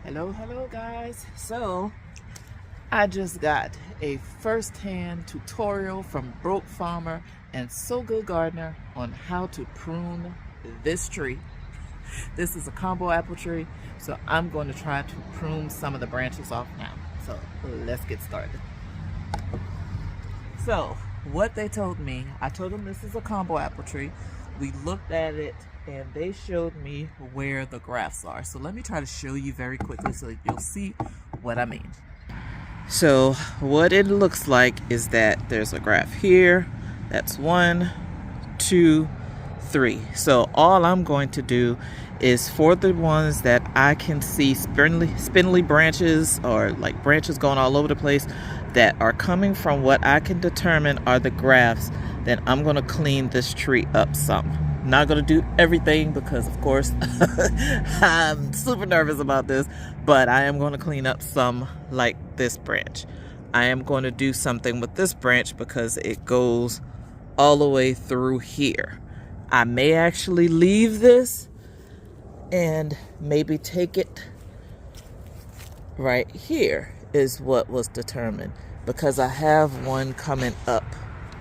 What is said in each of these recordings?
Hello guys. So I just got a first-hand tutorial from Broke Farmer and So Good Gardener on how to prune this tree. This is a combo apple tree, so I'm going to try to prune some of the branches off now. So let's get started. So what they told me, I told them this is a combo apple tree. We looked at it and they showed me where the grafts are. So let me try to show you very quickly so you'll see what I mean. So what it looks like is that there's a graft here. That's 1, 2, 3. So all I'm going to do is for the ones that I can see spindly branches or like branches going all over the place that are coming from what I can determine are the grafts, then I'm going to clean this tree up some. Not going to do everything because of course I'm super nervous about this, but I am going to clean up some like this branch. I am going to do something with this branch because it goes all the way through here. I may actually leave this and maybe take it right here is what was determined, because I have one coming up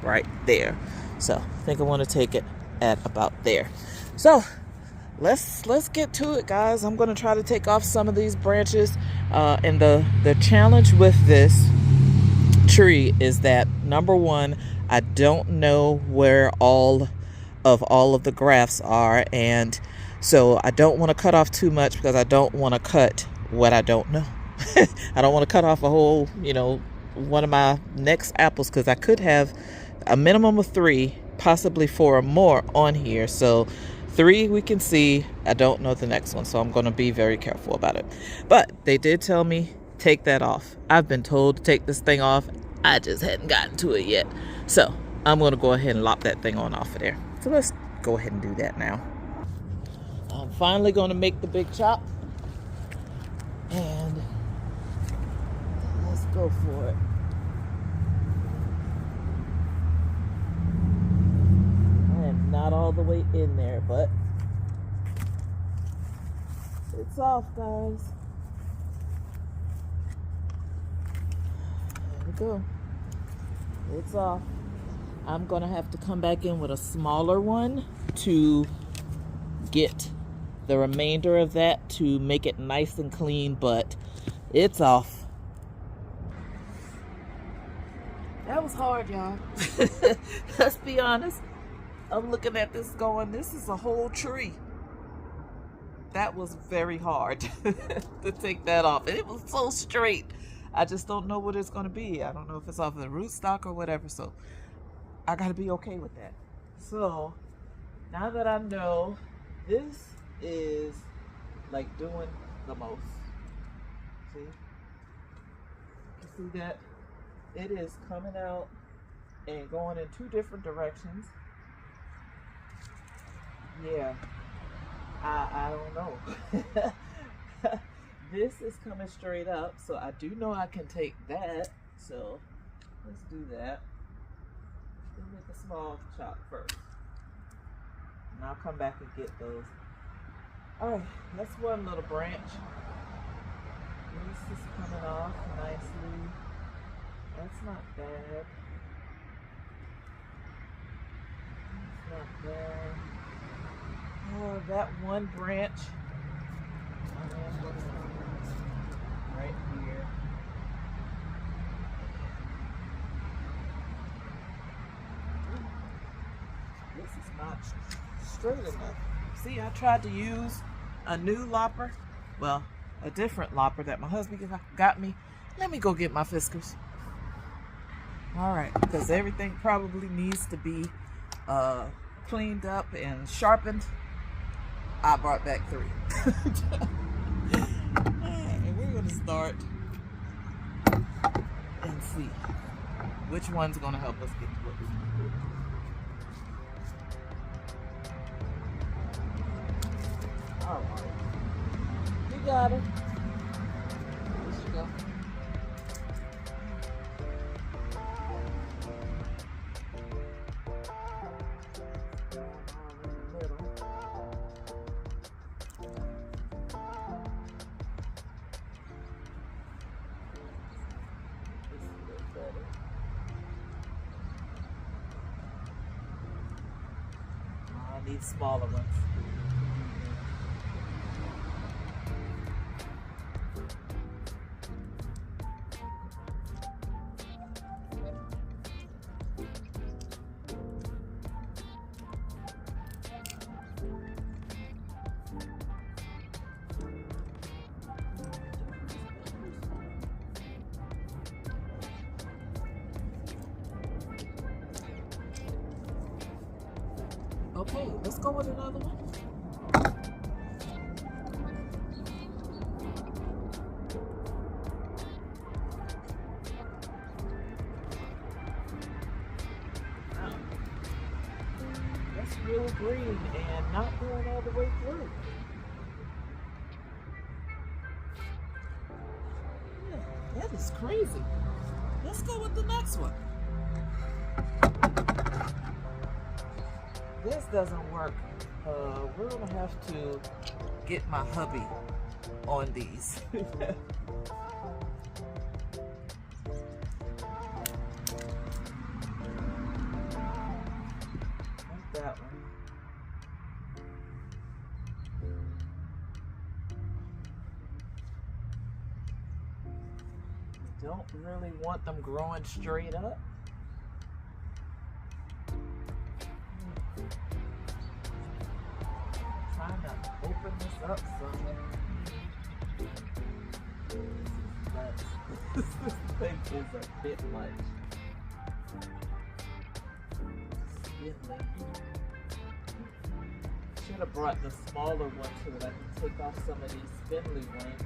right there. So I think I want to take it at about there. So let's get to it, guys. I'm going to try to take off some of these branches, and the challenge with this tree is that number one, I don't know where all of the grafts are, and so I don't want to cut off too much because I don't want to cut what I don't know. I don't want to cut off a whole, one of my next apples, because I could have a minimum of 3, possibly 4 or more on here. So 3 we can see. I don't know the next one, so I'm going to be very careful about it. But they did tell me take that off. I've been told to take this thing off. I just hadn't gotten to it yet. So I'm going to go ahead and lop that thing on off of there. So let's go ahead and do that now. I'm finally going to make the big chop. And let's go for it. I am not all the way in there, but it's off, guys. There we go. It's off. I'm gonna have to come back in with a smaller one to get the remainder of that to make it nice and clean, but it's off. That was hard, y'all. Let's be honest. I'm looking at this going, this is a whole tree. That was very hard to take that off. And it was so straight. I just don't know what it's going to be. I don't know if it's off of the rootstock or whatever. So I got to be okay with that. So now that I know this is like doing the most. See? You see that? It is coming out and going in 2 different directions. Yeah, I don't know. This is coming straight up, so I do know I can take that. So let's do that. We'll make a small chop first, and I'll come back and get those. All right, that's one little branch. This is coming off nicely. That's not bad. That's not bad. Oh, that one branch. Right here. This is not straight enough. See, I tried to use a new lopper. Well, a different lopper that my husband got me. Let me go get my fiskars. All right, because everything probably needs to be cleaned up and sharpened. I brought back 3. And we're going to start and see which one's going to help us get to what we need to do. All right. You got it. There you go. need smaller ones. Okay, let's go with another one. Wow. That's real green and not going all the way through. Yeah, that is crazy. Let's go with the next one. This doesn't work. We're gonna have to get my hubby on these. Like that one. Don't really want them growing straight up. Trying to open this up some. This thing is a bit much. Spindly. Should have brought the smaller one so that I can take off some of these spindly ones.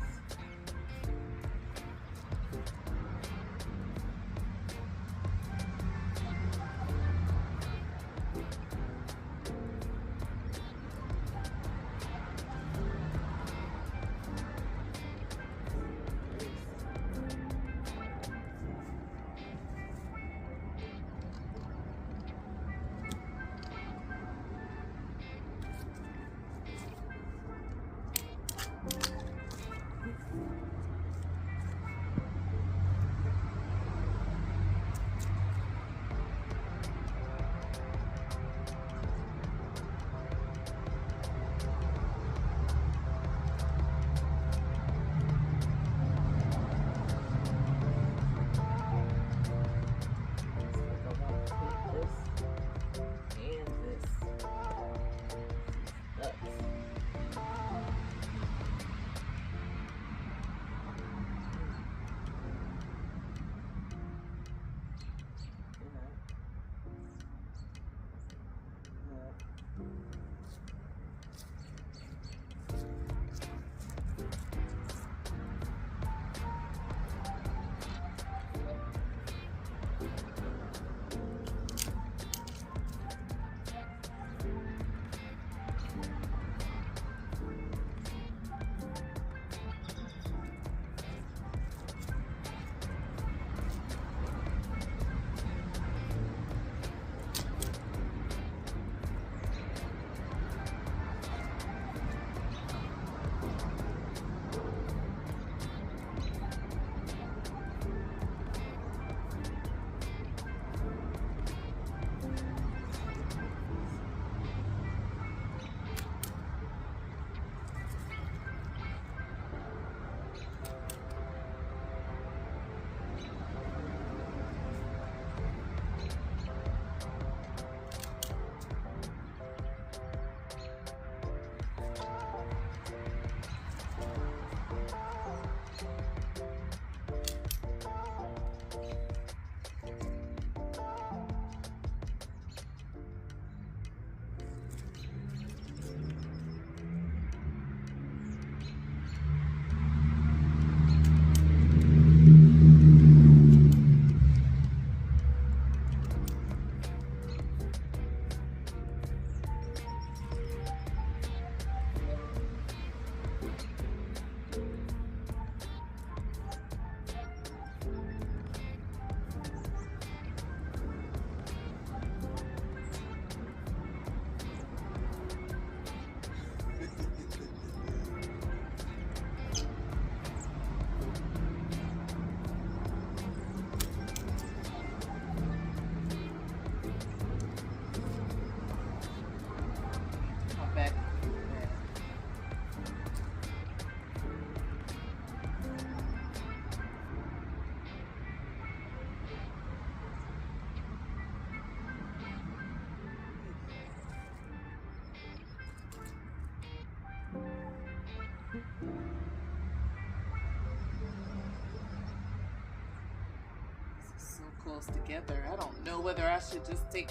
close together. I don't know whether I should just take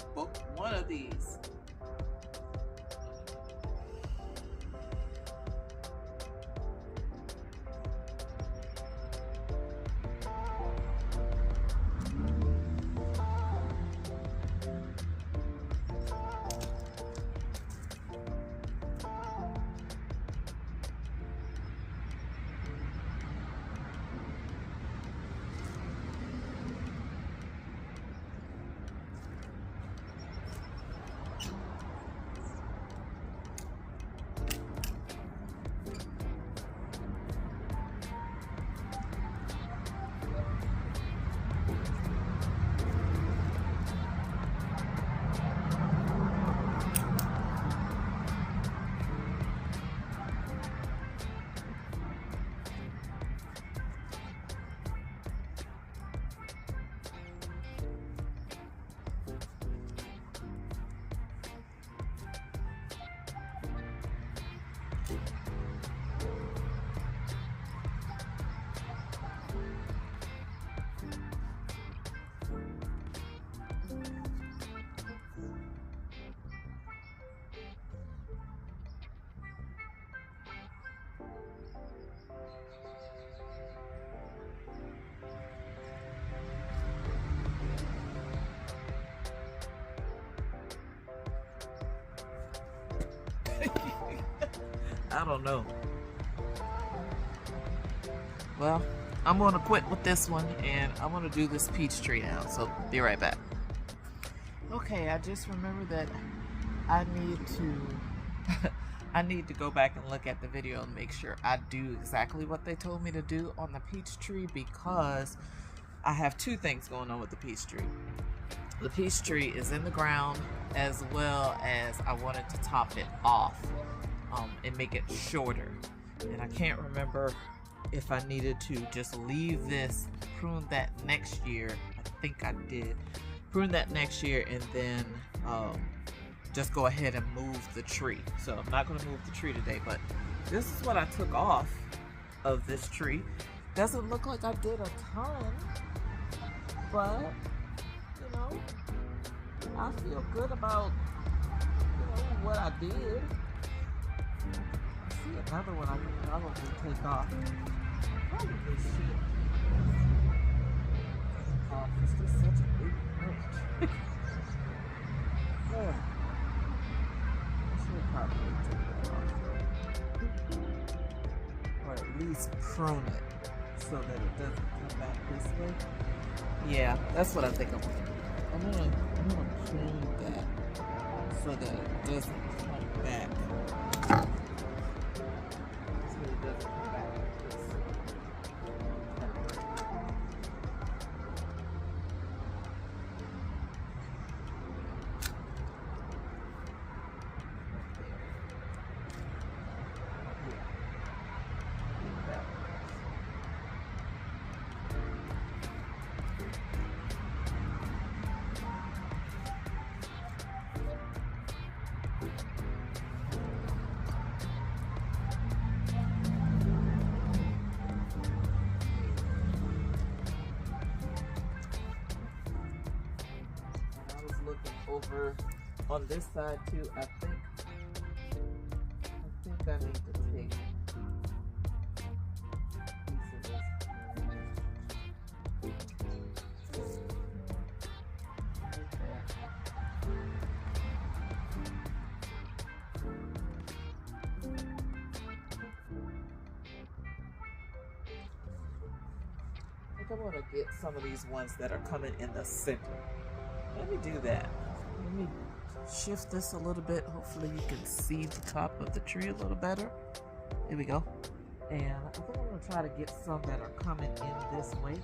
one of these. I don't know. Well, I'm gonna quit with this one and I'm gonna do this peach tree now, so be right back. Okay, I just remembered that I need to go back and look at the video and make sure I do exactly what they told me to do on the peach tree, because I have two things going on with the peach tree. The peach tree is in the ground, as well as I wanted to top it off and make it shorter. And I can't remember if I needed to just leave this, prune that next year. I think I did. Prune that next year and then just go ahead and move the tree. So I'm not going to move the tree today, but this is what I took off of this tree. Doesn't look like I did a ton, but you know, I feel good about, you know, what I did. I see another one I can probably take off. Probably should. It's just such a big branch. Yeah. I should probably take that off. Or at least prune it so that it doesn't come back this way. Yeah, that's what I think I'm gonna do. I'm gonna prune that so that it doesn't come back. So it doesn't come back like this. Over on this side too, I think I need to take a piece of this. I think I want to get some of these ones that are coming in the center. Let me do that. Let me shift this a little bit. Hopefully you can see the top of the tree a little better. Here we go. And I think I'm going to try to get some that are coming in this way.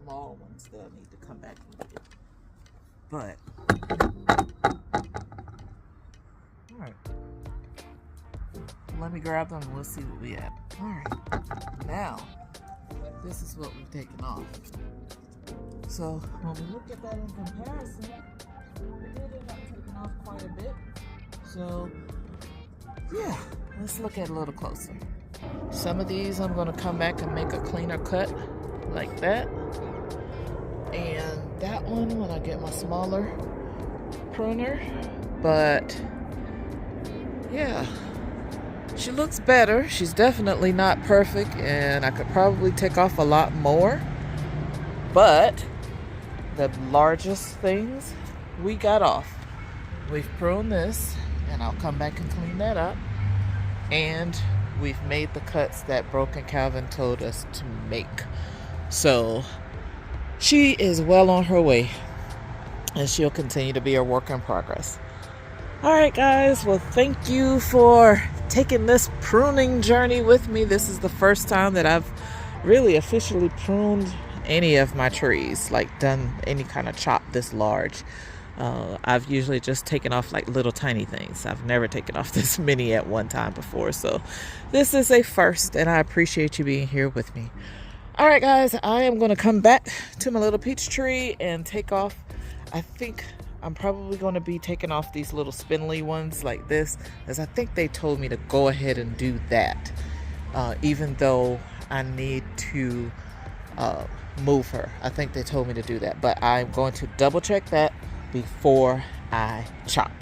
small ones that I need to come back and get. But, all right. Let me grab them and we'll see what we have. All right. Now, this is what we've taken off. So, when we look at that in comparison, we did end up taking off quite a bit. So, yeah, let's look at it a little closer. Some of these I'm going to come back and make a cleaner cut like that. And that one when I get my smaller pruner. But yeah, she looks better. She's definitely not perfect and I could probably take off a lot more. But the largest things we got off. We've pruned this and I'll come back and clean that up. And we've made the cuts that Broken Calvin told us to make. So she is well on her way and she'll continue to be a work in progress. All right, guys. Well, thank you for taking this pruning journey with me. This is the first time that I've really officially pruned any of my trees, like done any kind of chop this large. I've usually just taken off like little tiny things. I've never taken off this many at one time before. So this is a first and I appreciate you being here with me. All right, guys, I am going to come back to my little peach tree and take off. I think I'm probably going to be taking off these little spindly ones like this, as I think they told me to go ahead and do that, even though I need to move her. I think they told me to do that, but I'm going to double check that before I chop.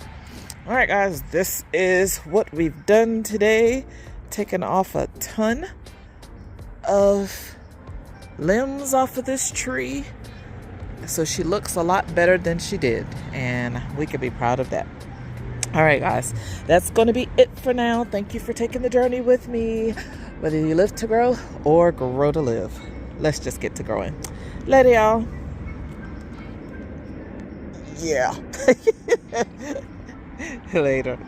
All right, guys, this is what we've done today. Taken off a ton of limbs off of this tree, so she looks a lot better than she did, and we can be proud of that. All right, guys, that's going to be it for now. Thank you for taking the journey with me, whether you live to grow or grow to live. Let's just get to growing. Later, y'all. Yeah. Later.